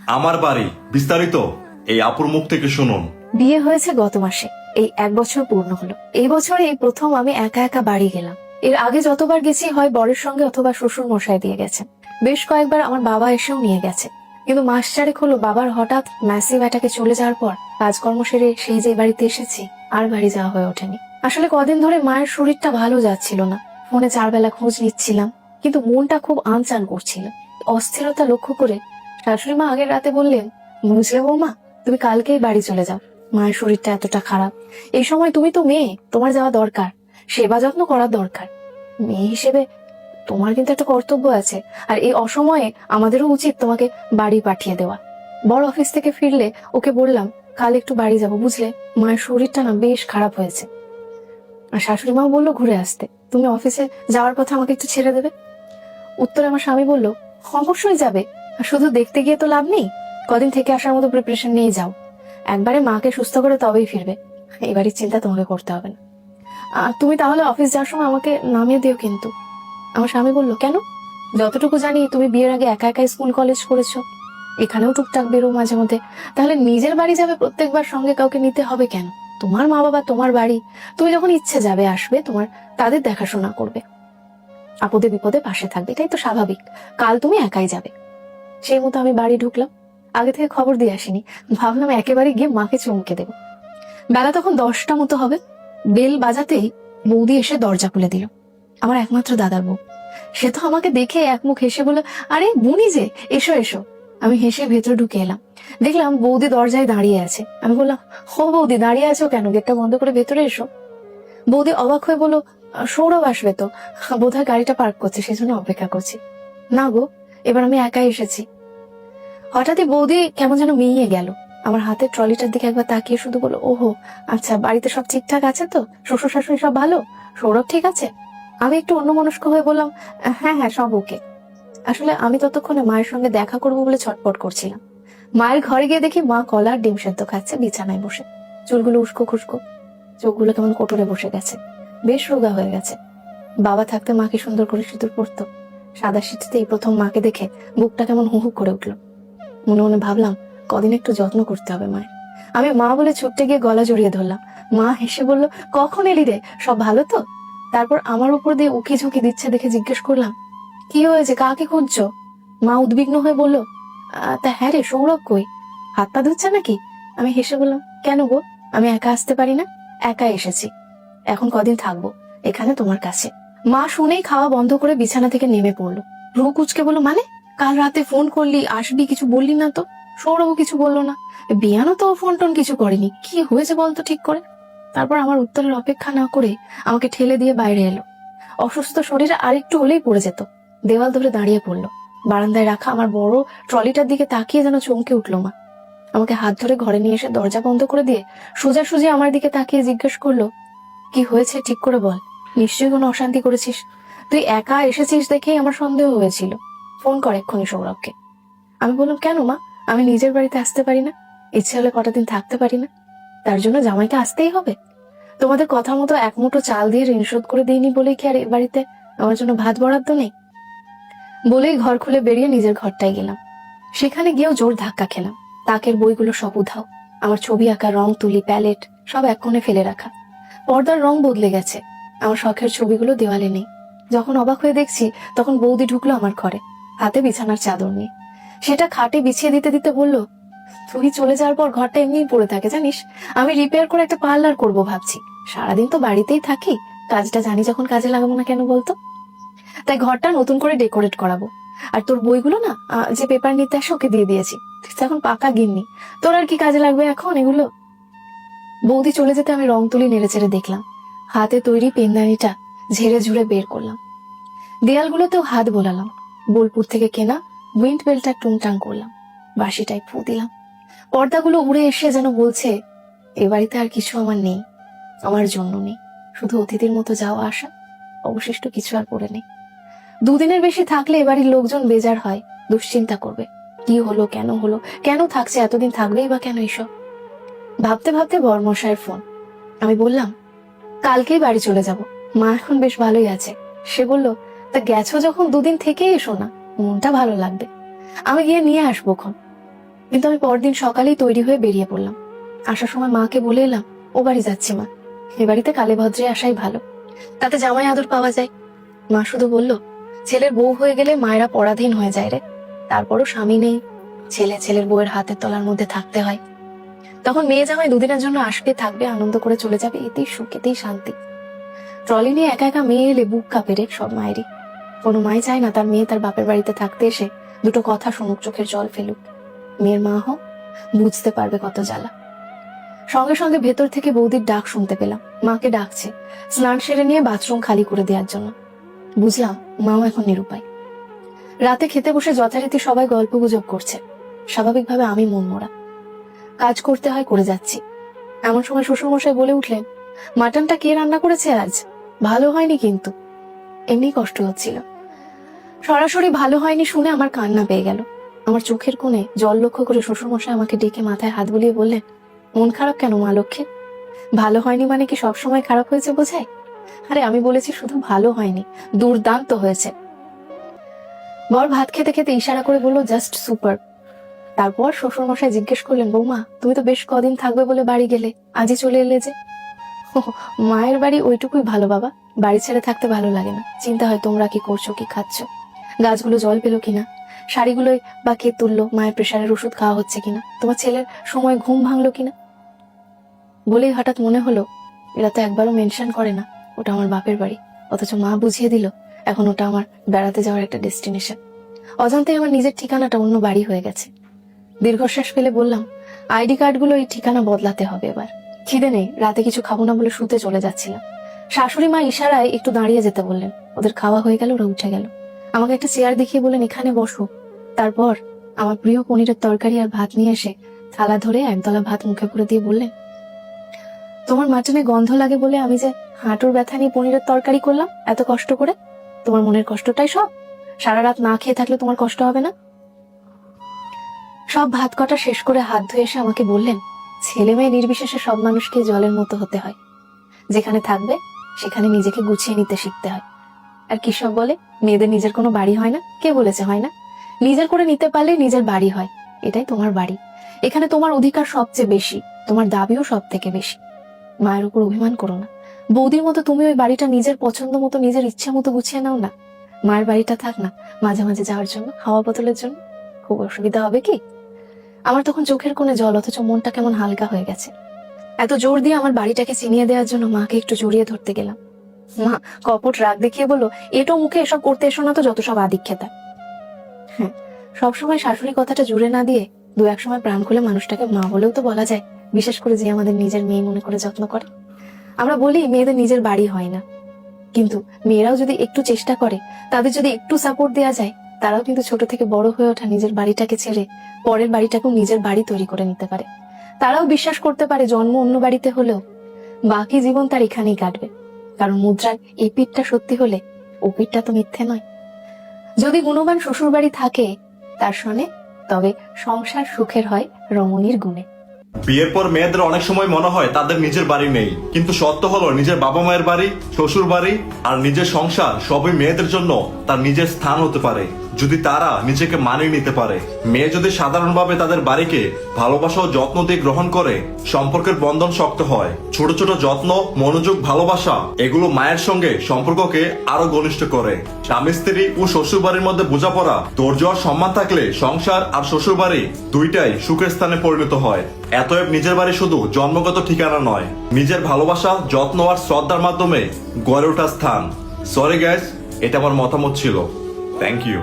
আমার বাড়ি বিস্তারিত এই আপুর মুখ থেকে শুনুন। বিয়ে হয়েছে গত মাসে, এই 1 বছর পূর্ণ হলো। এই বছরে এই প্রথম আমি একা একা বাড়ি গেলাম। এর আগে যতবার গেছি হয় বরের সঙ্গে অথবা শ্বশুর মশাই দিয়ে গেছেন। বেশ কয়েকবার আমার বাবা এসেও নিয়ে গেছে, কিন্তু মাস চারেক হলো বাবার হঠাৎ ম্যাসিভ অ্যাটাকে চলে যাওয়ার পর কাজকর্ম সেরে সেই যে বাড়িতে এসেছি আর বাড়ি যাওয়া হয়ে ওঠেনি। আসলে কদিন ধরে মায়ের শরীরটা ভালো যাচ্ছিল না। ফোনে 4 বেলা খোঁজ নিচ্ছিলাম, কিন্তু মনটা খুব আনচান করছিল। অস্থিরতা লক্ষ্য করে শাশুড়ি মা আগের রাতে বললেন, বুঝলে বৌমা, তুমি কালকেই বাড়ি চলে যাও। মায়ের শরীরটা এতটা খারাপ, এই সময় তুমি তো মেয়ে, তোমার যাওয়া দরকার, সেবা যত্ন করার দরকার। মেয়ে হিসেবে তোমার কিন্তু একটা কর্তব্য আছে, আর এই অসময়ে আমাদেরও উচিত তোমাকে বাড়ি পাঠিয়ে দেওয়া। বড় অফিস থেকে ফিরলে ওকে বললাম, কাল একটু বাড়ি যাব, বুঝলে মায়ের শরীরটা না বেশ খারাপ হয়েছে। আর শাশুড়ি মাও বললো ঘুরে আসতে, তুমি অফিসে যাওয়ার কথা আমাকে একটু ছেড়ে দেবে। উত্তরে আমার স্বামী বলল, অবশ্যই যাবে, আর শুধু দেখতে গিয়ে তো লাভ নেই, কদিন থেকে আসার মতো প্রিপারেশন নিয়ে যাও। একবারে মাকে সুস্থ করে তবেই ফিরবে, এই বাড়ির চিন্তা তোমাকে করতে হবে না। তুমি তাহলে অফিস যাওয়ার সময় আমাকে নামিয়ে দিও কিন্তু। আমার স্বামী বলল, কেন? যতটুকু জানি তুমি বিয়ের আগে একা একা স্কুল কলেজ করেছো, এখানেও টুকটাক বেরো মাঝে মধ্যে, তাহলে নিজের বাড়ি যাবে প্রত্যেকবার, সঙ্গে কাউকে নিতে হবে কেন? তোমার মা বাবা, তোমার বাড়ি, তুমি যখন ইচ্ছে যাবে আসবে, তোমার তাদের দেখাশোনা করবে, আপদে বিপদে পাশে থাকবে, এটাই তো স্বাভাবিক। কাল তুমি একাই যাবে। সেই মতো আমি বাড়ি ঢুকলাম। আগে থেকে খবর দিয়ে আসিনি, ভাবলাম একেবারে গিয়ে মাকে চমকে দেব। বেলা তখন 10টা মতো হবে। বেল বাজাতেই বৌদি এসে দরজা খুলে দিল, আমার একমাত্র দাদার বউ। সে তো আমাকে দেখে এক মুখ হেসে বলল, আরে বুনি যে, এসো এসো। আমি হেসে ভেতরে ঢুকে এলাম, দেখলাম বৌদি দরজায় দাঁড়িয়ে আছে। আমি বললাম, হো বৌদি, দাঁড়িয়ে আছো কেন? গেটটা বন্ধ করে ভেতরে এসো। বৌদি অবাক হয়ে বলল, সৌরভ আসবে তো, বোধহয় গাড়িটা পার্ক করছে, সেজন্য অপেক্ষা করছি। না গো, এবার আমি একাই এসেছি। হঠাৎই বৌদি কেমন যেন মিইয়ে গেল, আমার হাতের ট্রলিটার দিকে একবার তাকিয়ে শুধু বলল, ওহো আচ্ছা, বাড়িতে সব ঠিকঠাক আছে তো? শ্বশুর শাশুড়ি সব ভালো? সৌরভ ঠিক আছে? আমি একটু অন্যমনস্ক হয়ে বললাম, হ্যাঁ হ্যাঁ, সব ওকে। আসলে আমি ততক্ষণে মায়ের সঙ্গে দেখা করবো বলে ছটপট করছিলাম। মায়ের ঘরে গিয়ে দেখি মা কলা আর ডিম সেদ্ধ খাচ্ছে বিছানায় বসে, চুলগুলো উস্কো খুস্কো, চোখগুলো কেমন কোটরে বসে গেছে, বেশ রোগা হয়ে গেছে। বাবা থাকতে মাকে সুন্দর করে সিঁদুর পরতো, সাদা সিঁথিতে এই প্রথম মাকে দেখে বুকটা কেমন হু হু করে উঠলো। মনে মনে ভাবলাম, কদিন একটু যত্ন করতে হবে মায়ের। আমি মা বলে ছুটতে গিয়ে গলা জড়িয়ে ধরলাম। মা হেসে বলল, কখন এলি রে, সব ভালো তো? তারপর আমার উপর দিয়ে উকি ঝুঁকি দিচ্ছে দেখে জিজ্ঞেস করলাম, কি হয়েছে, কাকে খুঁজছো? মা উদ্বিগ্ন হয়ে বলল, তা হ্যাঁ রে, সৌরভ কই? হাত পা ধুচ্ছে নাকি? আমি হেসে বললাম, কেন গো, আমি একা আসতে পারি না? একা এসেছি, এখন কদিন থাকবো এখানে তোমার কাছে। মা শুনেই খাওয়া বন্ধ করে বিছানা থেকে নেমে পড়লো। ভ্রু কুচকে বললো, মানে কাল রাতে ফোন করলি, আসবি, কিছু বললি না তো? সৌরভও কিছু বললো না, বিয়ানও তো ফোন টোন কিছু করেনি, কি হয়েছে বলতো ঠিক করে? তারপর আমার উত্তরের অপেক্ষা না করে আমাকে ঠেলে দিয়ে বাইরে এলো। অসুস্থ শরীরে আরেকটু হলেই পড়ে যেত। দেওয়াল ধরে দাঁড়িয়ে পড়লো। বারান্দায় রাখা আমার বড় ট্রলিটার দিকে তাকিয়ে যেন চমকে উঠলো মা। আমাকে হাত ধরে ঘরে নিয়ে এসে দরজা বন্ধ করে দিয়ে সোজাসুজি আমার দিকে তাকিয়ে জিজ্ঞেস করলো, কি হয়েছে ঠিক করে বল, নিশ্চয়ই কোনো অশান্তি করেছিস। তুই একা এসেছিস দেখেই আমার সন্দেহ হয়েছিল, ফোন কর এক্ষুনি সৌরভকে। আমি বললাম, কেন মা, আমি নিজের বাড়িতে আসতে পারি না? ইচ্ছে হলে কটা দিন থাকতে পারি না? তার জন্য জামাইকে আসতেই হবে? তোমাদের কথা মতো এক মুঠো চাল দিয়ে ঋণ শোধ করে দিইনি বলেই কি আর এ বাড়িতে আমার জন্য ভাত বরাদ্দ নেই? বলেই ঘর খুলে বেরিয়ে নিজের ঘরটায় গেলাম। সেখানে গিয়েও জোর ধাক্কা খেলাম। তাকের বইগুলো সব উধাও, আমার ছবি আঁকা, রং তুলি, প্যালেট সব এক কোণে ফেলে রাখা। পর্দার রং বদলে গেছে, আমার শখের ছবিগুলো দেওয়ালে নেই। যখন অবাক হয়ে দেখছি, তখন বৌদি ঢুকলো আমার ঘরে, হাতে বিছানার চাদর নিয়ে। সেটা খাটে বিছিয়ে দিতে দিতে বলল, তুই চলে যাওয়ার পর ঘরটা এমনিই পড়ে থাকে জানিস, আমি রিপেয়ার করে একটা পার্লার করব ভাবছি। সারাদিন তো বাড়িতেই থাকি, কাজটা জানি যখন কাজে লাগাবো না কেন বলতো? তাই ঘরটা নতুন করে ডেকোরেট করাবো। আর তোর বইগুলো না, যে পেপার নিতে আসে ওকে দিয়ে দিয়েছি, তুই তো এখন পাকা গিন্নি, তোর আর কি কাজে লাগবে এখন এগুলো? বৌদি চলে যেতে আমি রং তুলি নেড়ে চেড়ে দেখলাম, হাতে তৈরি পেনদানিটা ঝেড়ে ঝুড়ে বের করলাম। দেয়ালগুলোতেও হাত বোলালাম, বোলপুর থেকে কেনা উইন্ড বেলটা টুংটাং করলাম, বাঁশিটায় ফু দিলাম। পর্দাগুলো উড়ে এসে যেন বলছে, এ বাড়িতে আর কিছু আমার নেই, আমার জন্য নেই, শুধু অতিথির মতো যাওয়া আসা, অবশিষ্ট কিছু আর পড়ে নেই। 2 দিনের বেশি থাকলে এ বাড়ির লোকজন বেজার হয়, দুশ্চিন্তা করবে, কি হলো, কেন হলো, কেন থাকছে, এতদিন থাকবেই বা কেন এসব। ভাবতে ভাবতে বরমশাইয়ের ফোন। আমি বললাম, কালকেই বাড়ি চলে যাব, মা এখন বেশ ভালোই আছে। সে বলল, তা গেছো যখন 2 দিন থেকেই এসো না, মনটা ভালো লাগবে, আমি গিয়ে নিয়ে আসবো খন। কিন্তু আমি পরদিন সকালেই তৈরি হয়ে বেরিয়ে পড়লাম। আসার সময় মাকে বলে এলাম, ও বাড়ি যাচ্ছি মা, এ বাড়িতে কালে ভদ্রে আসাই ভালো, তাতে জামাই আদর পাওয়া যায়। মা শুধু বলল, ছেলের বউ হয়ে গেলে মায়েরা পরাধীন হয়ে যায় রে, তারপরও স্বামী নেই, ছেলের বউয়ের হাতের তলার মধ্যে থাকতে হয়। তখন মেয়ে জামাই দুদিনের জন্য আসবে, থাকবে, আনন্দ করে চলে যাবে, এতেই সুখ, এতেই শান্তি। ট্রলি নিয়ে একা একা মেয়ে এলে বুক কাঁপে রে সব মায়েরই। কোনো মাই চায় না তার মেয়ে তার বাপের বাড়িতে থাকতে এসে দুটো কথা শুনুক, চোখের জল ফেলুক। মেয়ের মা হোক, বুঝতে পারবে কত জ্বালা। সঙ্গে সঙ্গে ভেতর থেকে বৌদির ডাক শুনতে পেলাম, মাকে ডাকছে স্নান সেরে নিয়ে বাথরুম খালি করে দেওয়ার জন্য। বুঝলাম মাও এখন নিরুপায়। রাতে খেতে বসে যথারীতি সবাই গল্প গুজব করছে, স্বাভাবিকভাবে আমি মন মরা। কাজ করতে হয়, করে যাচ্ছি। এমন সময় শ্বশুরমশাই বলে উঠলেন, মাটনটা কে রান্না করেছে আজ? ভালো হয়নি কিন্তু। এমনি কষ্ট হচ্ছিল। সরাসরি ভালো হয়নি শুনে আমার কান্না পেয়ে গেল। আমার চোখের কোণে জল লক্ষ্য করে শ্বশুরমশাই আমাকে ডেকে মাথায় হাত বুলিয়ে বললেন, মন খারাপ কেন মা লক্ষ্মী? ভালো হয়নি মানে কি সবসময় খারাপ হয়েছে বোঝায়? আরে আমি বলেছি শুধু ভালো হয়নি, দুর্দান্ত হয়েছে। বর ভাত খেতে খেতে ইশারা করে বলল, জাস্ট সুপার। তারপর শ্বশুরমশাই জিজ্ঞেস করলেন, বৌমা তুমি তো বেশ কদিন থাকবে বলে বাড়ি গেলে, আজই চলে এলে যে? মায়ের বাড়ি ওইটুকুই ভালো বাবা, বাড়ি ছেড়ে থাকতে ভালো লাগে না। চিন্তা হয় তোমরা কি করছো, কি খাচ্ছ, গাছগুলো জল পেলো কিনা, শাড়িগুলোই বা কে তুললো, মায়ের প্রেশারের ওষুধ খাওয়া হচ্ছে কিনা, তোমার ছেলের সময় ঘুম ভাঙলো কিনা। বলেই হঠাৎ মনে হলো, এরা তো একবারও মেনশন করে না ওটা আমার বাপের বাড়ি, অথচ মা বুঝিয়ে দিল এখন ওটা আমার বেড়াতে যাওয়ার একটা ডেস্টিনেশন। অজান্তেই আমার নিজের ঠিকানাটা অন্য বাড়ি হয়ে গেছে। দীর্ঘশ্বাস ফেলে বললাম, আইডি কার্ডগুলো এই ঠিকানা বদলাতে হবে এবার। খিদে নেই, রাতে কিছু খাবো না বলে শুতে চলে যাচ্ছিলাম। শাশুড়ি মা ইশারায় একটু দাঁড়িয়ে যেতে বললেন। ওদের খাওয়া হয়ে গেল, ওরা উঠে গেল। আমাকে একটা চেয়ার দেখিয়ে বললেন, এখানে বসো। তারপর আমার প্রিয় পনিরের তরকারি আর ভাত নিয়ে এসে থালা ধরে একদলা ভাত মুখে পুরে দিয়ে বললেন, তোমার মাটনে গন্ধ লাগে বলে আমি যে হাঁটুর ব্যথা নিয়ে পনিরের তরকারি করলাম এত কষ্ট করে, তোমার মনের কষ্টটাই সব। সারা রাত না খেয়ে থাকলে তোমার কষ্ট হবে না? সব ভাত কটা শেষ করে হাত ধুয়ে এসে আমাকে বললেন, ছেলে মেয়ে নির্বিশেষে সব মানুষকে জলের মতো হতে হয়, যেখানে থাকবে সেখানে নিজেকে গুছিয়ে নিতে শিখতে হয়। আর কি সব বলে মেয়েদের নিজের কোনো বাড়ি হয় না? কে বলেছে হয় না? নিজের করে নিতে পারলে নিজের বাড়ি হয়। এটাই তোমার বাড়ি, এখানে তোমার অধিকার সবচেয়ে বেশি, তোমার দাবিও সব থেকে বেশি। মায়ের উপর অভিমান করো না। বৌদির মতো তুমি ওই বাড়িটা নিজের পছন্দ মতো, নিজের ইচ্ছা মতো গুছিয়ে নাও না। মায়ের বাড়িটা থাক না মাঝে মাঝে যাওয়ার জন্য, হাওয়া বদলের জন্য। খুব অসুবিধা হবে কি? আমার তখন চোখের কোণে জল, অথচ মনটা কেমন হালকা হয়ে গেছে। এত জোর দিয়ে আমার বাড়িটাকে চিনিয়ে দেওয়ার জন্য মাকে একটু জড়িয়ে ধরতে গেলাম। মা কপট রাগ দেখিয়ে বলল, এটো মুখে এসব করতে এসো না তো, যত সব আদিক্ষেতা। হ্যাঁ, সবসময় শাশুড়ি কথাটা জুড়ে না দিয়ে দু এক সময় প্রাণ খুলে মানুষটাকে মা বলেও তো বলা যায়, বিশেষ করে যে আমাদের নিজের মেয়ে মনে করে যত্ন করে। আমরা বলি মেয়েদের নিজের বাড়ি হয় না, কিন্তু মেয়েরাও যদি একটু চেষ্টা করে, তাদের যদি একটু সাপোর্ট দেওয়া যায়, তারাও কিন্তু ছোট থেকে বড় হয়ে ওঠা নিজের বাড়িটাকে ছেড়ে পরের বাড়িটাকেও নিজের বাড়ি তৈরি করে নিতে পারে। তারাও বিশ্বাস করতে পারে জন্ম অন্য বাড়িতে হলেও বাকি জীবন তার এখানেই কাটবে, কারণ মুদ্রার এই পিঠটা সত্যি হলে ও পিঠটা তো মিথ্যে নয়। যদি গুণবান শ্বশুর বাড়ি থাকে তার শোনে, তবে সংসার সুখের হয় রমণীর গুণে। বিয়ের পর মেয়েদের অনেক সময় মনে হয় তাদের নিজের বাড়ি নেই, কিন্তু সত্য হলো নিজের বাবা মায়ের বাড়ি, শ্বশুর বাড়ি আর নিজের সংসার সবই মেয়েদের জন্য তার নিজের স্থান হতে পারে, যদি তারা নিজেকে মানিয়ে নিতে পারে। মেয়ে যদি সাধারণভাবে তাদের বাড়িকে ভালোবাসা ও যত্ন দিয়ে গ্রহণ করে, সম্পর্কের বন্ধন শক্ত হয়। ছোট ছোট যত্ন, মনোযোগ, ভালোবাসা এগুলো মায়ের সঙ্গে সম্পর্ককে আরো ঘনিষ্ঠ করে। স্বামী স্ত্রী ও শ্বশুর বাড়ির মধ্যে বোঝাপড়া, ধৈর্য আর সম্মান থাকলে সংসার আর শ্বশুর বাড়ি দুইটাই সুখের স্থানে পরিণত হয়। এতএব নিজের বাড়ি শুধু জন্মগত ঠিকানা নয়, নিজের ভালোবাসা, যত্ন আর শ্রদ্ধার মাধ্যমে গড়ে ওঠা স্থান। সরি গাইস, এটা আমার মতামত ছিল। Thank you.